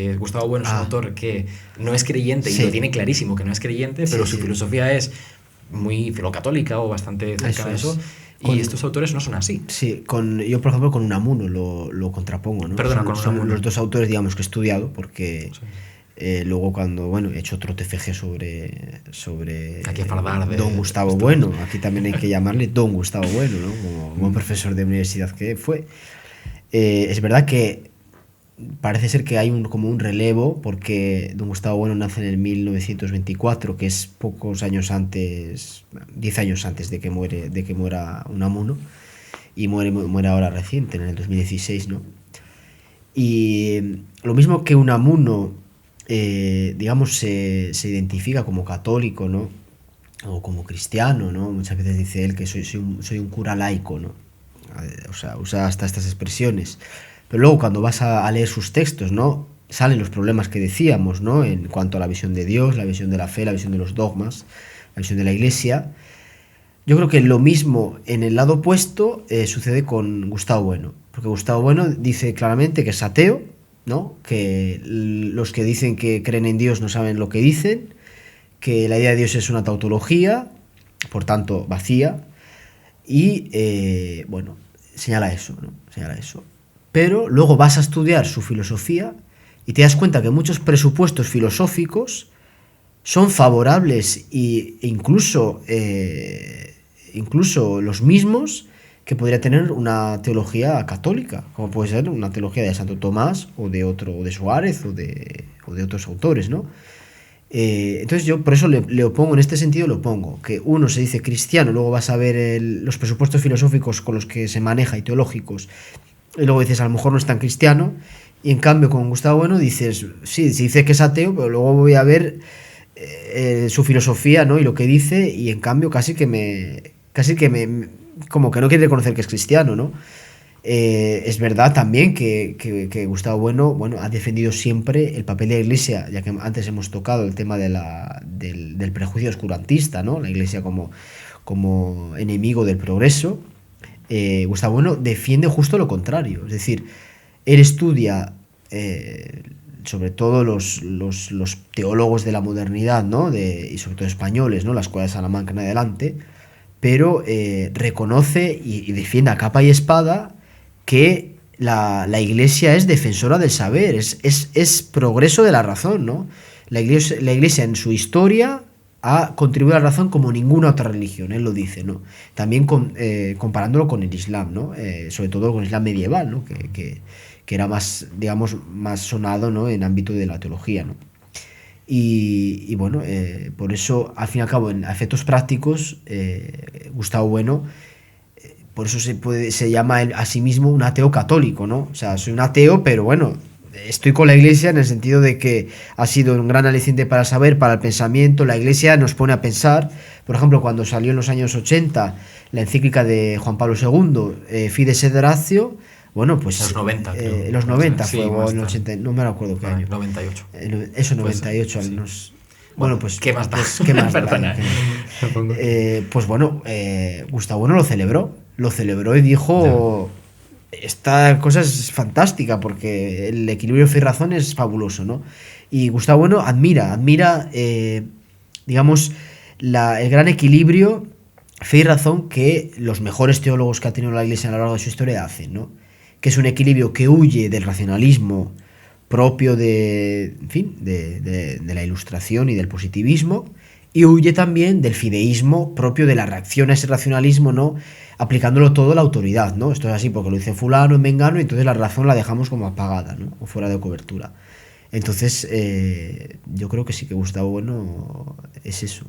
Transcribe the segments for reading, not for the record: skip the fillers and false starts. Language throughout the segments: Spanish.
que Gustavo Bueno es un autor que no es creyente y lo tiene clarísimo que no es creyente, pero su filosofía es muy filocatólica o bastante cerca de eso. Y estos autores no son así. Sí, yo por ejemplo con Unamuno lo contrapongo, ¿no? Perdona, con son Unamuno. los dos autores, digamos, que he estudiado, porque luego cuando, he hecho otro TFG sobre Hay que fardar de Don Gustavo Bueno. Aquí también hay que llamarle Don Gustavo Bueno, ¿no? Como buen profesor de universidad que fue. Es verdad que parece ser que hay como un relevo, porque Don Gustavo Bueno nace en el 1924, que es pocos años antes, 10 años antes de que muera Unamuno, y muere ahora reciente, en el 2016, ¿no? Y lo mismo que Unamuno, digamos, se identifica como católico, ¿no? O como cristiano, ¿no? Muchas veces dice él que soy un cura laico, ¿no? O sea, usa hasta estas expresiones. Pero luego cuando vas a leer sus textos, ¿no? Salen los problemas que decíamos, ¿no? En cuanto a la visión de Dios, la visión de la fe, la visión de los dogmas, la visión de la Iglesia. Yo creo que lo mismo en el lado opuesto sucede con Gustavo Bueno. Porque Gustavo Bueno dice claramente que es ateo, ¿no? Que los que dicen que creen en Dios no saben lo que dicen, que la idea de Dios es una tautología, por tanto vacía, y señala eso, ¿no? Señala eso. Pero luego vas a estudiar su filosofía y te das cuenta que muchos presupuestos filosóficos son favorables e incluso los mismos que podría tener una teología católica, como puede ser una teología de Santo Tomás o de Suárez o de otros autores, ¿no? Entonces yo por eso le opongo, en este sentido le opongo, que uno se dice cristiano, luego vas a ver los presupuestos filosóficos con los que se maneja y teológicos, y luego dices a lo mejor no es tan cristiano, y en cambio con Gustavo Bueno dices, sí, se dice que es ateo, pero luego voy a ver su filosofía, ¿no? Y lo que dice, y en cambio casi que me como que no quiere reconocer que es cristiano, ¿no? Es verdad también que Gustavo Bueno ha defendido siempre el papel de la Iglesia, ya que antes hemos tocado el tema del prejuicio oscurantista, ¿no? La Iglesia como enemigo del progreso. Gustavo Bueno defiende justo lo contrario, es decir, él estudia sobre todo los teólogos de la modernidad, ¿no? Y sobre todo españoles, ¿no? La escuela de Salamanca en adelante, pero reconoce y defiende a capa y espada que la Iglesia es defensora del saber, es progreso de la razón, ¿no? La Iglesia en su historia ha contribuido a la razón como ninguna otra religión, él lo dice, ¿no? También comparándolo con el Islam, ¿no? Sobre todo con el Islam medieval, ¿no? Que era más, digamos, más sonado, ¿no? En ámbito de la teología, ¿no? Y por eso, al fin y al cabo, en efectos prácticos, Gustavo Bueno, por eso se llama a sí mismo un ateo católico, ¿no? O sea, soy un ateo, pero bueno, estoy con la Iglesia en el sentido de que ha sido un gran aliciente para el saber, para el pensamiento. La Iglesia nos pone a pensar. Por ejemplo, cuando salió en los años 80 la encíclica de Juan Pablo II, Fides et Ratio, bueno, pues... Los 90, creo. En los 90 sí, fue, o en los 80, no me acuerdo qué año. 98. Eso, 98, pues, al menos... Sí. Bueno, pues... ¿Qué más da? Pues, ¿qué más Perdona. Gustavo Bueno lo celebró y dijo... Esta cosa es fantástica porque el equilibrio fe y razón es fabuloso, ¿no? Y Gustavo Bueno admira digamos, el gran equilibrio fe y razón que los mejores teólogos que ha tenido la Iglesia a lo largo de su historia hacen, ¿no? Que es un equilibrio que huye del racionalismo propio de la Ilustración y del positivismo, y huye también del fideísmo propio de la reacción a ese racionalismo, ¿no? Aplicándolo todo a la autoridad, ¿no? Esto es así porque lo dice fulano, en mengano, y entonces la razón la dejamos como apagada, ¿no? O fuera de cobertura. Entonces, yo creo que sí que Gustavo Bueno es eso.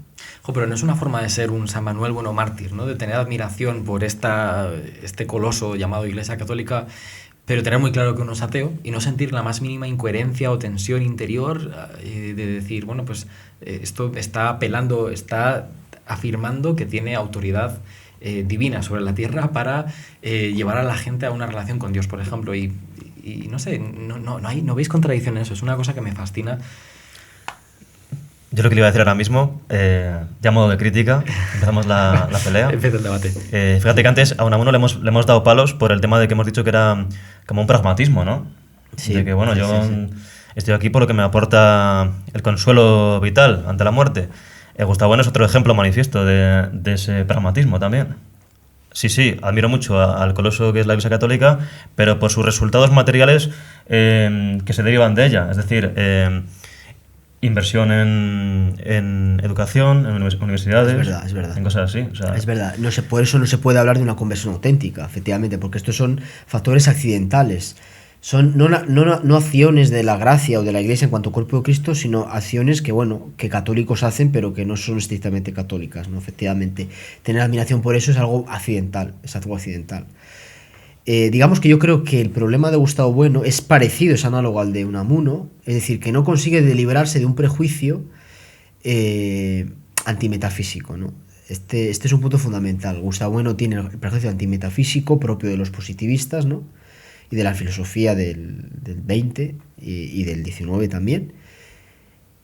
Pero no es una forma de ser un San Manuel Bueno mártir, ¿no? De tener admiración por este coloso llamado Iglesia Católica, pero tener muy claro que uno es ateo y no sentir la más mínima incoherencia o tensión interior de decir, bueno, pues esto está afirmando que tiene autoridad divina sobre la tierra para llevar a la gente a una relación con Dios, por ejemplo, y no sé, no veis contradicción en eso. Es una cosa que me fascina. Yo lo que le iba a decir ahora mismo, ya a modo de crítica, empezamos la pelea. Empieza el debate. Fíjate que antes a Unamuno le hemos dado palos por el tema de que hemos dicho que era como un pragmatismo, ¿no? Sí, de que, bueno, sí, yo sí. estoy aquí por lo que me aporta el consuelo vital ante la muerte. Gustavo Bueno es otro ejemplo manifiesto de ese pragmatismo también. Sí, admiro mucho al coloso que es la Iglesia Católica, pero por sus resultados materiales que se derivan de ella. Es decir, inversión en educación, en universidades, Es verdad. en cosas así. O sea, Es verdad, por eso no se puede hablar de una conversión auténtica, efectivamente, porque estos son factores accidentales. Son no acciones de la gracia o de la Iglesia en cuanto cuerpo de Cristo, sino acciones que, bueno, que católicos hacen, pero que no son estrictamente católicas, ¿no? Efectivamente, tener admiración por eso es algo accidental, digamos que yo creo que el problema de Gustavo Bueno es parecido, es análogo al de Unamuno, es decir, que no consigue librarse de un prejuicio antimetafísico, ¿no? Este es un punto fundamental. Gustavo Bueno tiene el prejuicio antimetafísico propio de los positivistas, ¿no? Y de la filosofía del 20 y del 19 también,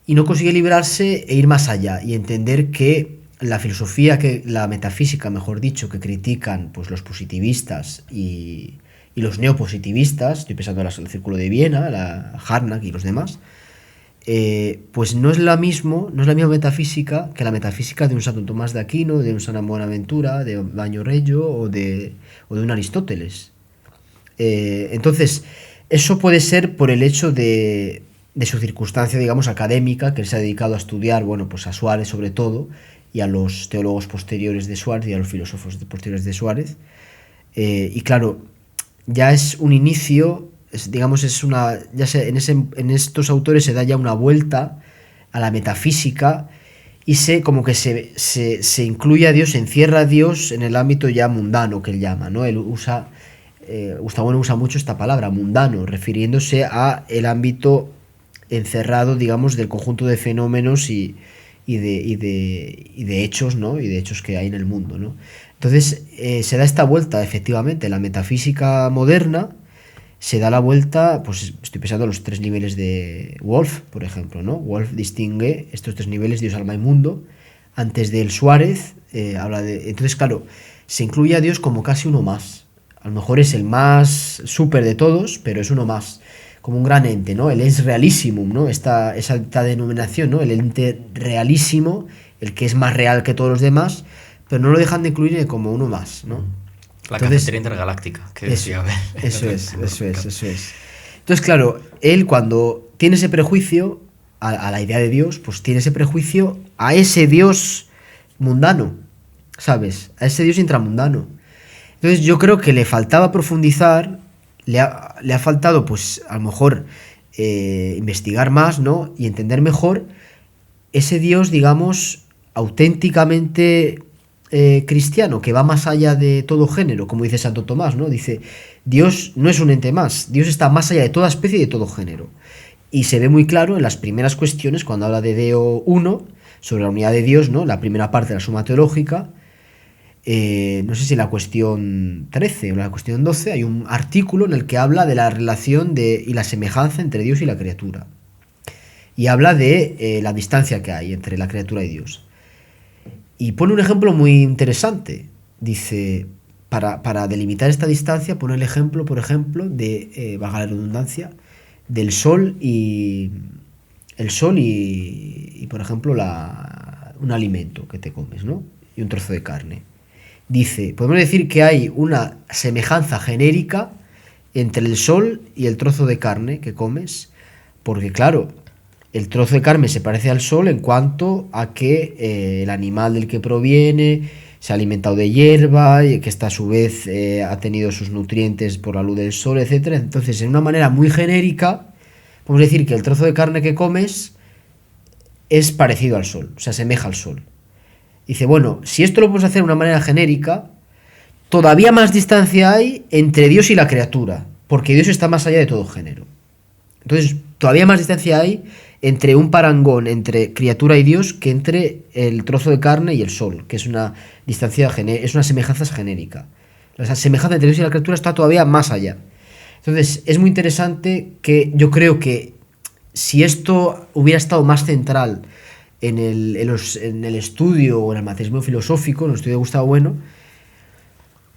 y no consigue librarse e ir más allá y entender que la filosofía, la metafísica, mejor dicho, que critican pues los positivistas y los neopositivistas, estoy pensando en el Círculo de Viena, la Harnack y los demás, pues no es la misma metafísica que la metafísica de un Santo Tomás de Aquino, de un San Buenaventura, de Baño Reyo o de un Aristóteles. Entonces, eso puede ser por el hecho de su circunstancia, digamos, académica, que él se ha dedicado a estudiar, bueno, pues a Suárez sobre todo, y a los teólogos posteriores de Suárez y a los filósofos posteriores de Suárez. Y claro, ya es un inicio, en estos autores se da ya una vuelta a la metafísica y como que se incluye a Dios, se encierra a Dios en el ámbito ya mundano que él llama, ¿no? Gustavo Bueno usa mucho esta palabra, mundano, refiriéndose a el ámbito encerrado, digamos, del conjunto de fenómenos y de hechos, ¿no? Y de hechos que hay en el mundo, ¿no? Entonces, se da esta vuelta, efectivamente, la metafísica moderna se da la vuelta, pues estoy pensando en los 3 niveles de Wolff, por ejemplo, ¿no? Wolff distingue estos 3 niveles, Dios, alma y mundo. Antes del Suárez, habla de... Entonces, claro, se incluye a Dios como casi uno más. A lo mejor es el más súper de todos, pero es uno más, como un gran ente, ¿no? El ens realissimum, ¿no? Esta denominación, ¿no? El ente realísimo, el que es más real que todos los demás, pero no lo dejan de incluir como uno más, ¿no? La cafetería intergaláctica, que decía Abel. Eso es. Entonces, claro, él cuando tiene ese prejuicio a la idea de Dios, pues tiene ese prejuicio a ese Dios mundano, ¿sabes? A ese Dios intramundano. Entonces yo creo que le faltaba profundizar, le ha faltado, pues a lo mejor investigar más, ¿no? Y entender mejor ese Dios, digamos, auténticamente cristiano, que va más allá de todo género, como dice Santo Tomás, ¿no? Dice, Dios no es un ente más, Dios está más allá de toda especie y de todo género. Y se ve muy claro en las primeras cuestiones, cuando habla de Deo 1, sobre la unidad de Dios, ¿no? La primera parte de la Suma Teológica. No sé si en la cuestión 13 o en la cuestión 12 hay un artículo en el que habla de la relación y la semejanza entre Dios y la criatura. Y habla de la distancia que hay entre la criatura y Dios. Y pone un ejemplo muy interesante. Dice, para delimitar esta distancia, pone el ejemplo, por ejemplo, de, valga la redundancia, del sol y por ejemplo, un alimento que te comes, ¿no? Y un trozo de carne. Dice, podemos decir que hay una semejanza genérica entre el sol y el trozo de carne que comes, porque claro, el trozo de carne se parece al sol en cuanto a que el animal del que proviene se ha alimentado de hierba y que esta a su vez ha tenido sus nutrientes por la luz del sol, etc. Entonces, en una manera muy genérica, podemos decir que el trozo de carne que comes es parecido al sol, se asemeja al sol. Dice, bueno, si esto lo podemos hacer de una manera genérica, todavía más distancia hay entre Dios y la criatura, porque Dios está más allá de todo género. Entonces, todavía más distancia hay entre un parangón entre criatura y Dios que entre el trozo de carne y el sol, que es una distancia, es una semejanza genérica. La semejanza entre Dios y la criatura está todavía más allá. Entonces, es muy interesante que yo creo que si esto hubiera estado más central en el estudio o en el materialismo filosófico, en el estudio de Gustavo Bueno,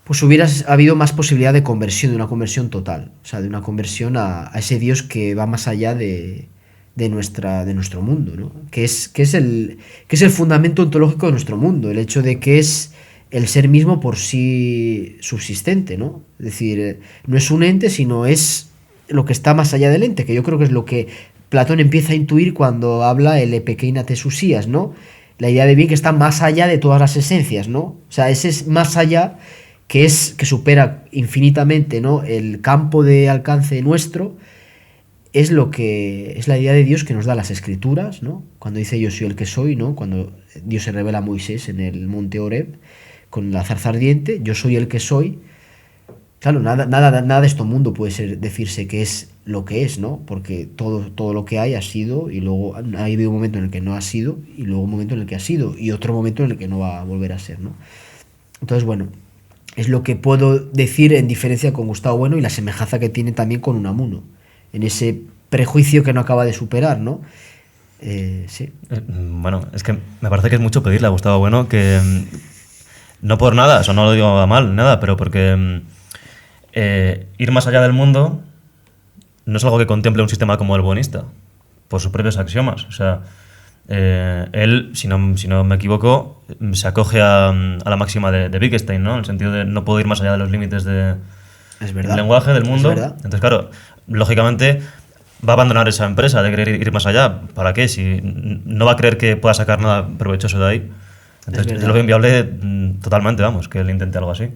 pues hubiera habido más posibilidad de conversión, de una conversión total, o sea, de una conversión a ese Dios que va más allá de nuestro mundo, ¿no? Que es el fundamento ontológico de nuestro mundo, el hecho de que es el ser mismo por sí subsistente, ¿no? Es decir, no es un ente, sino es lo que está más allá del ente, que yo creo que es lo que Platón empieza a intuir cuando habla el epekeina tesusías, ¿no? La idea de bien que está más allá de todas las esencias, ¿no? O sea, ese es más allá que supera infinitamente, ¿no? El campo de alcance nuestro es lo que es la idea de Dios que nos da las escrituras, ¿no? Cuando dice yo soy el que soy, ¿no? Cuando Dios se revela a Moisés en el monte Horeb con la zarza ardiente, yo soy el que soy. Claro, nada de este mundo puede decirse que es lo que es, ¿no? Porque todo lo que hay ha sido y luego ha habido un momento en el que no ha sido y luego un momento en el que ha sido y otro momento en el que no va a volver a ser, ¿no? Entonces, bueno, es lo que puedo decir en diferencia con Gustavo Bueno y la semejanza que tiene también con Unamuno, en ese prejuicio que no acaba de superar, ¿no? Sí. Bueno, es que me parece que es mucho pedirle a Gustavo Bueno que no por nada, eso no lo digo a mal, nada, pero porque ir más allá del mundo no es algo que contemple un sistema como el buenista, por sus propios axiomas. O sea, él, si no me equivoco, se acoge a la máxima de Wittgenstein, ¿no? En el sentido de no puedo ir más allá de los límites del lenguaje, del mundo. Entonces, claro, lógicamente va a abandonar esa empresa de querer ir más allá. ¿Para qué? Si no va a creer que pueda sacar nada provechoso de ahí. Entonces, yo lo veo inviable totalmente, vamos, que él intente algo así.